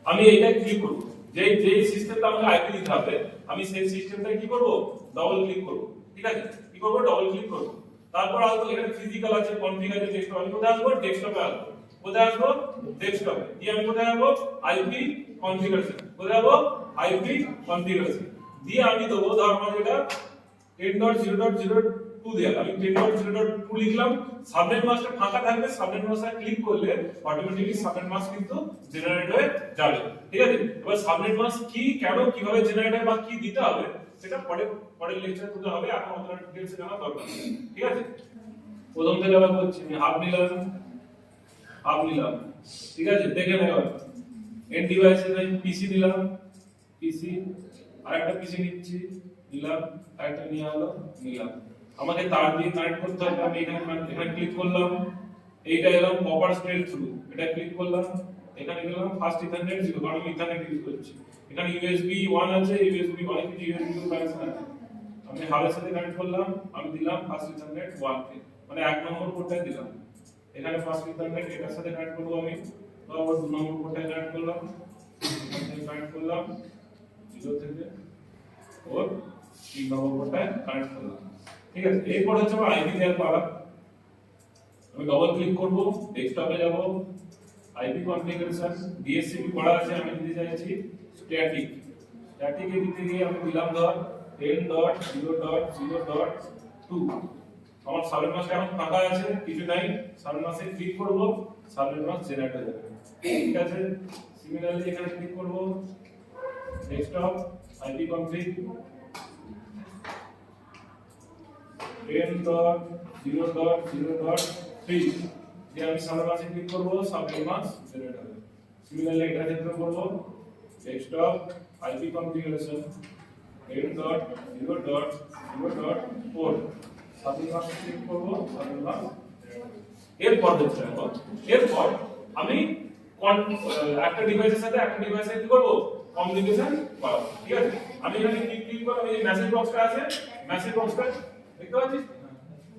আমি এইটা ক্লিক করব, যে যে সিস্টেমটা আমাকে আইপি দিতে হবে আমি সেই সিস্টেমটা কি করব, ডবল ক্লিক করব। ঠিক আছে, কি করব, ডবল ক্লিক করব। তারপর আসবো এখানে ফিজিক্যাল আছে, কনফিগ আছে, ডেস্কটপ। আমি কোথায় আসবো, ডেস্কটপে আসবো। কোথায় আসবো, ডেস্কটপে। দিয়ে আমি কোথায় যাবো, আইপি কনফিগারেশন। কোথায় যাবো, আইপি কনফিগারেশন। দিয়ে আমি দেবো, ধর আমার এটা 10.0.02 দেয়া, আমি 10.0.2 লিখলাম। সাবনেট মাস্কটা ফাঁকা থাকবে, সাবনেট মাস্কটা ক্লিক করলে অটোমেটিক্যালি সাবনেট মাস্ক কিন্তু জেনারেট হয়ে যাবে। ঠিক আছে, এবার সাবনেট মাস্ক কি, কেন, কিভাবে জেনারেট হয় বা কি দিতে হবে সেটা পরের লেকচারে তুলে হবে, এখন অতটা ডিটেইলসে জানা দরকার নেই। ঠিক আছে, প্রথম থেকে আবার বলছি, আমি হাফ নিলাম। ঠিক আছে, দেখে নাও। এন্ড ডিভাইসে আমি পিসি নিলাম, পিসি আরেকটা পিসি নিলাম, আরেকটা নিলাম। আমাকে তার দিয়ে কানেক্ট করতে হবে। আমি এখানে ক্লিক করলাম, এইটা এলাম কপার স্ট্রেট থ্রু, এটা ক্লিক করলাম, এখানে গেলাম ফাস্ট ইথারনেট 0, কারণ আমি ইথারনেট ইউজ করছি। এখানে ইউএসবি 1 আছে, ইউএসবি অনেক কিছু ইউএসবি 2 কানেকশন আছে। আমি হাবের সাথে কানেক্ট করলাম, আমি দিলাম ফাস্ট ইথারনেট 1 কে, মানে 1 নম্বর পোর্টটাই দিলাম। এখানে ফাস্ট ইথারনেট এটার সাথে কানেক্ট করব আমি, তারপর 2 নম্বর পোর্টটাই কানেক্ট করলাম, কানেক্ট করলাম 0 থেকে ওর 3 নম্বর পোর্টটায় কানেক্ট করলাম। ঠিক আছে, এরপর হচ্ছে আমার আইপি দেওয়ার পালা। আমি ডবল ক্লিক করব, ডেস্কটপে যাব, আইপি কনফিগারেশন, ডিএসসিপি করা আছে, আমি দিতে চাইছি স্ট্যাটিক এ দিতে গিয়ে আমি দিলাম ধর 10.0.0.2। আমার সাবনেট মাস্ক এখন ফাঁকা আছে, কিছু নাই, সাবনেট মাস্কে ক্লিক করব, সাবনেট মাস্ক জেনারেট হয়ে যাবে। ঠিক আছে, সিমিলারলি এখানে ক্লিক করব, ডেস্কটপ, আইপি কনফিগ 10.0.0.3 দিয়ে আমি সাবনেট মাস্কে ক্লিক করব, সাবনেট মাস্ক জেনারেট হবে। সিমিলারলি এটা ক্ষেত্রে করব, ডেস্কটপ, আইপি কনফিগারেশন 10.0.0.4 সাবনেট মাস্কে ক্লিক করব, সাবনেট মাস্ক। এরপর আমি একটা ডিভাইসের সাথে একটা ডিভাইসে কি করব, কমিউনিকেশন করাবো। ঠিক আছে, আমি এখানে ক্লিক করলাম, এই মেসেজ বক্সটা আছে, মেসেজ বক্সটা দেখতে পাচ্ছিস,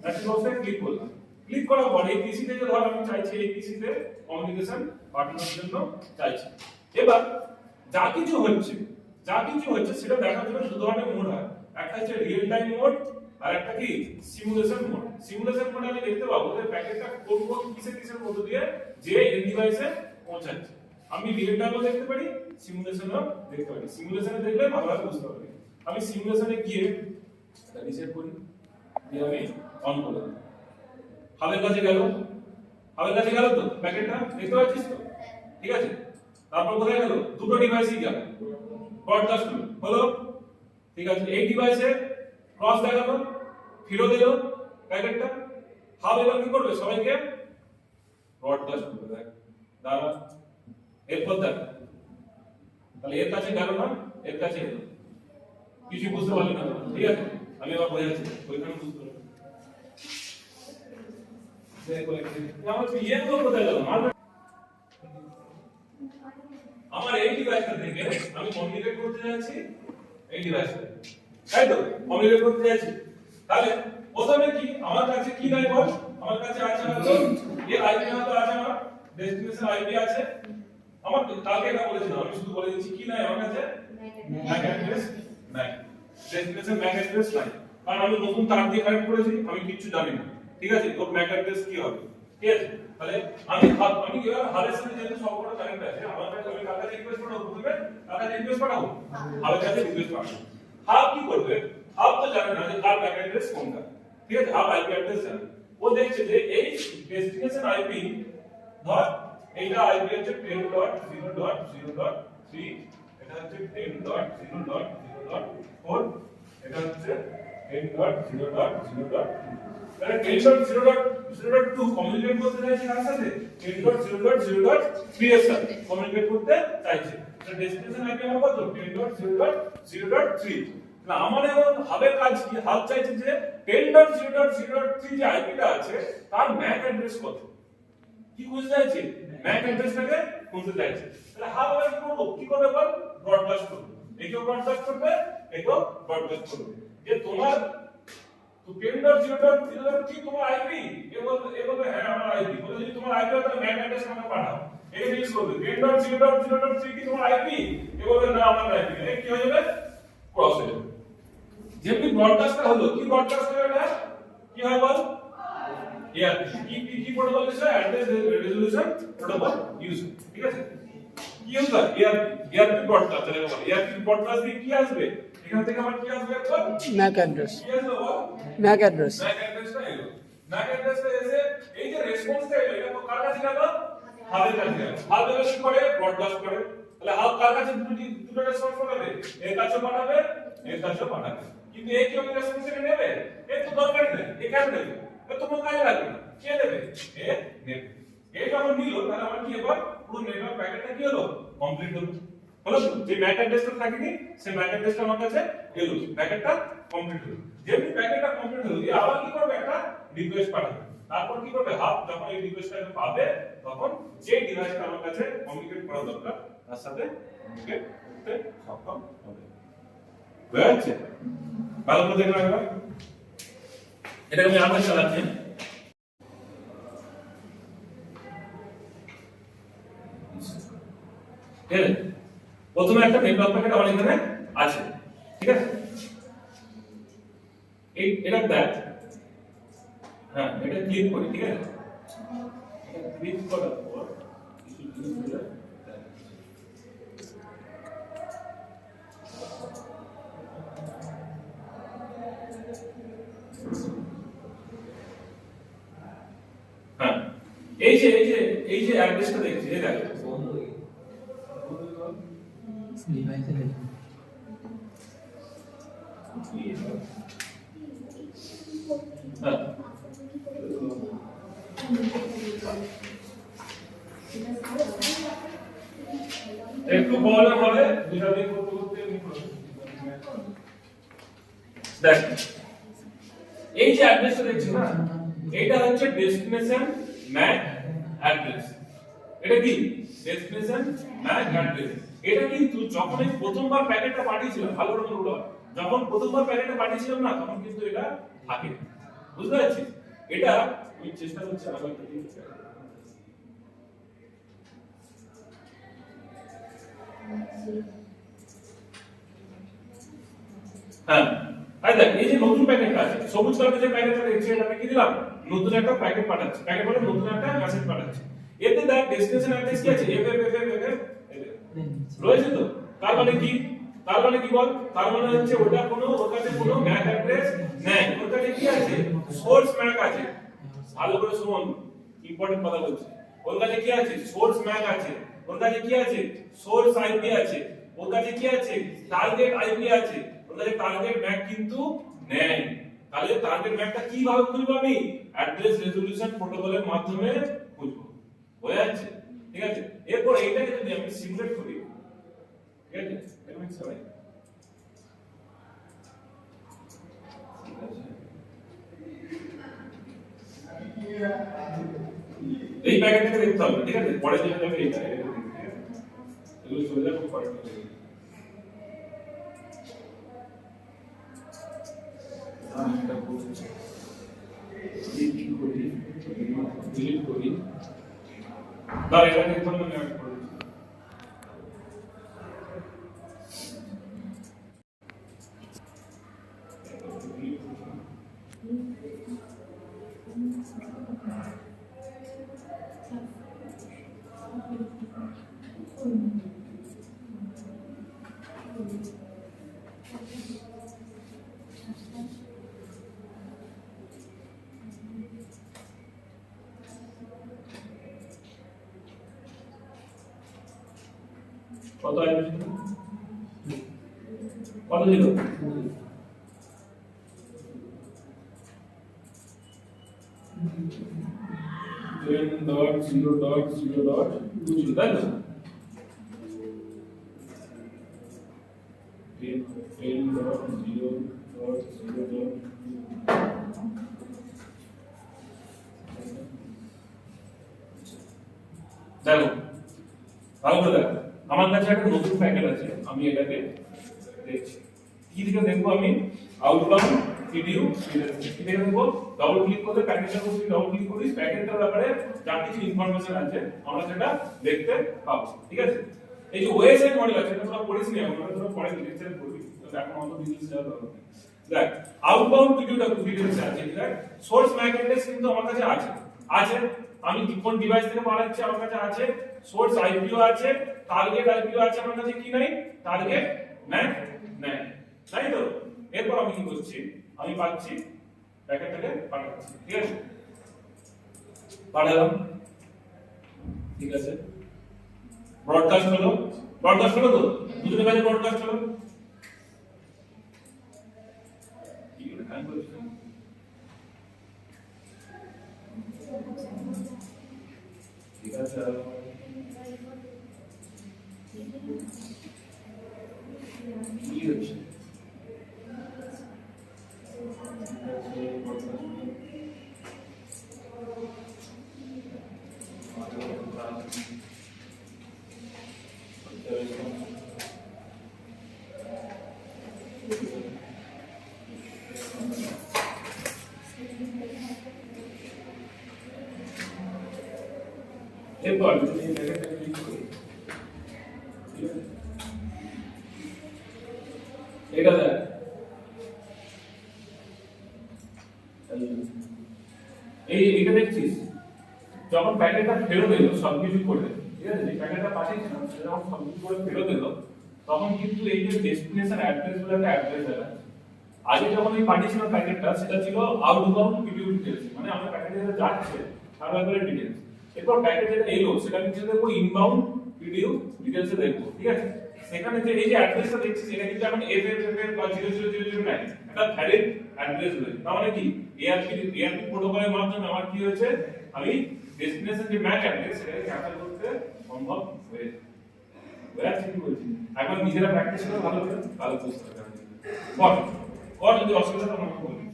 মেসেজ বক্সে ক্লিক করলাম। ক্লিক করার পর এই পিসি থেকে ধর আমি চাইছি এই পিসিতে কমিউনিকেশন পাঠানোর জন্য চাইছি। এবার যা কিছু হচ্ছে সেটা দেখার জন্য দু ধরনের মোড হয়, একটা হচ্ছে রিয়েল টাইম মোড আর একটা কি সিমুলেশন মোড। সিমুলেশন মোডে আমি দেখতে পাবো যে প্যাকেটটা কোন কিসের মধ্য দিয়ে যে এন্ড ডিভাইসে পৌঁছাচ্ছে। আমি রিয়েল টাইমও দেখতে পারি, সিমুলেশনও দেখতে পারি। সিমুলেশনে দেখলে ভালোভাবে বুঝতে পারবে। আমি সিমুলেশনে গিয়ে এটা রিসেট করি, দিয়ে আমি অন করলাম। হাবের কাছে গেল তো প্যাকেটটা দেখতে পাচ্ছিস তো? ঠিক আছে, তারপর কোথায় গেল, দুটো ডিভাইসই গেল, ব্রডকাস্ট হলো। ঠিক আছে, এই ডিভাইসে ক্রস দেখালো, ফিরত এলো প্যাকেটটা। হাব এবার কি করবে, সবাইকে ব্রডকাস্ট করবে। দেখ দাঁড়া, এরপর দেখ, তাহলে এর কাছে গেল না, এর কাছে এলো, কিছু বুঝতে পারলি না। ঠিক আছে, আমি আবার বোঝাচ্ছি, ওইখানে বুঝতে পারলি। আমার এই ডিভাইসটা থেকে আমি কমিউনিকেট করতে যাচ্ছি এই ডিভাইসে, তাই তো? কমিউনিকেট করতে যাচ্ছি, তাহলে প্রথমে কি আমার কাছে কি নাই বল, আমার কাছে আছে হয়তো এর আইপি, হয়তো আছে আমার ডেস্টিনেশন আইপি আছে আমার। কালকে এটা বলেছিলাম, আমি শুধু বলে দিচ্ছি কি নাই আমার কাছে, ম্যাক অ্যাড্রেস নাই, ডেস্টিনেশন ম্যাক অ্যাড্রেস নাই, কারণ আমি নতুন তার দিয়ে কানেক্ট করেছি, আমি কিছু জানি না। ঠিক আছে, তোর ম্যাক অ্যাড্রেস কি হবে? ঠিক আছে, তাহলে আমি এবার হাবের সাথে যেহেতু সবকটা কানেক্ট আছে, আমার কাছে আমি কার কাছে রিকোয়েস্ট পাঠাবো, প্রথমে কার কাছে রিকোয়েস্ট পাঠাবো, হাবের কাছে রিকোয়েস্ট পাঠাবো। হাব কি করবে, হাব তো জানে না যে কার ম্যাক অ্যাড্রেস কোনটা। ঠিক আছে, হাব আইপি অ্যাড্রেস জানে, ও দেখছে যে এই ডেস্টিনেশন আইপি, ধর এইটা আইপি হচ্ছে 10.0.0.3, এটা হচ্ছে 10.0.0.4, এটা হচ্ছে 10.0.0.2। তাহলে 10.0.0.2 কমিউনিকেট করতে চাইছে কার সাথে, 10.0.0.3 এর সাথে কমিউনিকেট করতে চাইছে। তো ডেস্টিনেশন আইপি আমার কত, 10.0.0.3। না, আমার এখন হাবের কাজ কি, হাব চাইছে যে 10.0.0.3 যে আইপিটা আছে তার ম্যাক অ্যাড্রেস কত, কি বুঝতে চাইছে, ম্যাক অ্যাড্রেসটাকে খুঁজতে চাইছে। তাহলে হাব এবার কি করবে বল, ব্রডকাস্ট করবে, একেও ব্রডকাস্ট করবে, একেও ব্রডকাস্ট করবে। যে তোমার তো 10.0.0.3 তোমার আইপি, এ বলবে হ্যাঁ আমার আইপি, বলে যদি তোমার আইপি হয় তাহলে ম্যাক অ্যাড্রেস আমাকে পাঠাও। এখানে ইউজ করবে green.0.0.3 কি তোমার আইপি এ বলবে না আমার আইপি এ কি হয়ে যাবে ক্রস হয়ে যাবে যেমনি ব্রডকাস্টটা হলো কি ব্রডকাস্ট হবে এটা কি হয় বল এআরপি কি প্রোটোকল দিছে অ্যাড্রেস রেজোলিউশন প্রোটোকল ইউজ ঠিক আছে কি ইউজ হয় এআরপি ব্রডকাস্ট এর বলে এআরপি ব্রডকাস্ট দিয়ে কি আসবে এখান থেকে আমার কি আসবে একবার ম্যাক অ্যাড্রেস কি আসবে বল ম্যাক অ্যাড্রেস অ্যাড্রেসটা এলো অ্যাড্রেসটা এসে এই যে রেসপন্সটা এলো এটা তো কার কাছে গেল হাবের কাছে গেল হাব কি করে ব্রডকাস্ট করে তাহলে হাব কার কাছে দুটো রেসপন্স পাঠাবে এর কাছে পাঠাবে এর কাছে পাঠাবে কিন্তু এই কি ওই রেসপন্স থেকে নেবে এর তো দরকার নেই এ কেন নেবে এ তো কোনো কাজে লাগবে না কে নেবে এ নেবে এই যখন নিল তাহলে আমার কি এবার পুরো নেটওয়ার্ক প্যাকেটটা কি হলো কমপ্লিট হলো হলো যে ম্যাক অ্যাড্রেসটা থাকেনি সেই ম্যাক অ্যাড্রেসটা আমার কাছে এলো প্যাকেটটা কমপ্লিট হলো যেমনি প্যাকেটটা কমপ্লিট হলো এই আবার কি করবে একটা রিকোয়েস্ট পাঠাবে তারপর কি করবে হাব যখন এই রিকোয়েস্টটা পাবে তখন যে ডিভাইসটা আমার কাছে কমিউনিকেট করা দরকার তার সাথে কমিউনিকেট করতে সক্ষম হবে বুঝাচ্ছে ভালো করে দেখলাম এবার এটা আমি আবার চালাচ্ছি ঠিক আছে প্রথমে একটা নেটওয়ার্ক প্যাকেট আমার এখানে আছে ঠিক আছে এটা দেখ হ্যাঁ এটা ক্লিক করি ঠিক আছে এটা ক্লিক করার পর কিছু জিনিস হ্যাঁ এই যে অ্যাড্রেসটা দেখছি এই দেখো ডিভাইসে দেখুন হ্যাঁ একটু বড় হবে দুটা দিন করতে করতে দেখ এই যে অ্যাড্রেসটা দেখছি না এটা হচ্ছে ডেস্টিনেশন ম্যাক অ্যাড্রেস এটা কি ডেস্টিনেশন ম্যাক অ্যাড্রেস এটা কিন্তু যখন এই প্রথমবার প্যাকেটটা পাঠিয়েছিলাম ভালো করে মনে রাখো যখন প্রথমবার প্যাকেটটা পাঠিয়েছিলাম না তখন কিন্তু এটা থাকে বুঝতে পারছিস এটা আমি চেষ্টা করছি আবার একটা জিনিস হ্যাঁ আই দেখ এই যে নতুন প্যাকেটটা আছে সবুজ কালারের যে প্যাকেটটা দেখছি এটা আমি কি দিলাম নতুন একটা প্যাকেট পাঠাচ্ছি প্যাকেট মানে নতুন একটা মেসেজ পাঠাচ্ছি এতে দেখ ডেস্টিনেশন অ্যাড্রেস কি আছে রয়েছে তো তার মানে কি বল তার মানে হচ্ছে ওটা ওর কাছে কোনো ম্যাক অ্যাড্রেস নেই ওর কাছে কি আছে সোর্স ম্যাক আছে ভালো করে শুনুন ইম্পর্টেন্ট কথা বলছি ওর কাছে কি আছে সোর্স ম্যাক আছে ওর কাছে কি আছে সোর্স আইপি আছে ওর কাছে কি আছে টার্গেট আইপি আছে ওর কাছে টার্গেট ম্যাক কিন্তু নেই তাহলে টার্গেট ম্যাকটা কিভাবে খুঁজবো আমি অ্যাড্রেস রেজোলিউশন প্রোটোকলের মাধ্যমে খুঁজবো বোঝা যাচ্ছে ঠিক আছে এরপর এইটাকে যদি আমি সিমুলেট করি ঠিক আছে এরকম সবাই এই প্যাকেটটাকে দেখতে হবে ঠিক আছে পরে যেটা যাবে এইটা এগুলো চলে যাবে পরে ডিলিট করি দাঁড়া এটাকে এখন আমি অ্যাড করে দিচ্ছি কত আসবে কত দিল 10.0.0.2 তাই তো 10.0.0.2 দেখো ভালো করে দেখো আমার কাছে একটা নতুন প্যাকেট আছে আমি এটাকে দেখছি কি দিকে দেখবো আমি আউটবাউন্ড পিডিইউ ডিটেইলস কি দেখে নেব ডাবল ক্লিক করলে প্যাকেটটার উপর ডাবল ক্লিক করি প্যাকেটটার ব্যাপারে যা কিছু ইনফরমেশন আছে আমরা সেটা দেখতে পাবো ঠিক আছে এই যে ওএসএন মডেল আছে এটা তোমরা পড়িস নি আমরা তোমরা পরে লেকচারে পড়বি তো এখন অত ডিটেইলস যাওয়া দরকার নেই দেখ আউটবাউন্ড পিডিইউটা ডিটেইলস আছে দেখ সোর্স ম্যাক অ্যাড্রেস কিন্তু আমার কাছে আছে আমি কোন ডিভাইস থেকে পাঠাচ্ছি আমার কাছে আছে সোর্স আইপিও আছে টার্গেট আইপিও আছে আমার কাছে কি নাই টার্গেট ম্যাক নাই তাই তো এরপর আমি কি করছি আমি পাচ্ছি প্যাকেটটাকে পাঠাচ্ছি ঠিক আছে পাঠালাম ঠিক আছে ব্রডকাস্ট হলো তো দুটো ডিভাইসে ব্রডকাস্ট হলো কি করে টাইম করছি ঠিক আছে কি হচ্ছে এরপর যদি এই প্যাকেটটা ক্লিক করি এটা দেখ এইটা দেখছিস যখন প্যাকেটটা ফেরত এলো সবকিছু করে ঠিক আছে যে প্যাকেটটা পাঠিয়েছিলাম সেটা যখন সবকিছু করে ফেরত এলো তখন কিন্তু এই যে ডেস্টিনেশন অ্যাড্রেস বলে একটা অ্যাড্রেস আছে আগে যখন আমি পাঠিয়েছিলাম প্যাকেটটা সেটা ছিল আউটবাউন্ড পিডিইউ ডিটেইলস মানে আমার প্যাকেটে যেটা যাচ্ছে তার ব্যাপারে ডিটেইলস এরপর প্যাকেট যেটা এলো সেটা আমি দেখবো ইনবাউন্ড পিডিইউ ডিটেইলসে দেখবো ঠিক আছে সেখানে যে এই যে অ্যাড্রেসটা দেখছিস এটা কিন্তু এখন FFF বা 00009 এটা ভ্যালিড অ্যাড্রেস রয়েছে তার মানে কি ARP প্রোটোকলের মাধ্যমে আমার কি হয়েছে আমি ডেস্টিনেশন যে ম্যাক অ্যাড্রেস সেটাকে ক্যাপচার করতে সম্ভব হয়েছে বুঝাচ্ছি কি বলছি একবার নিজেরা প্র্যাকটিস করে ভালো করে বুঝতে পারবে কর যদি অসুবিধা হয় আমাকে বলবি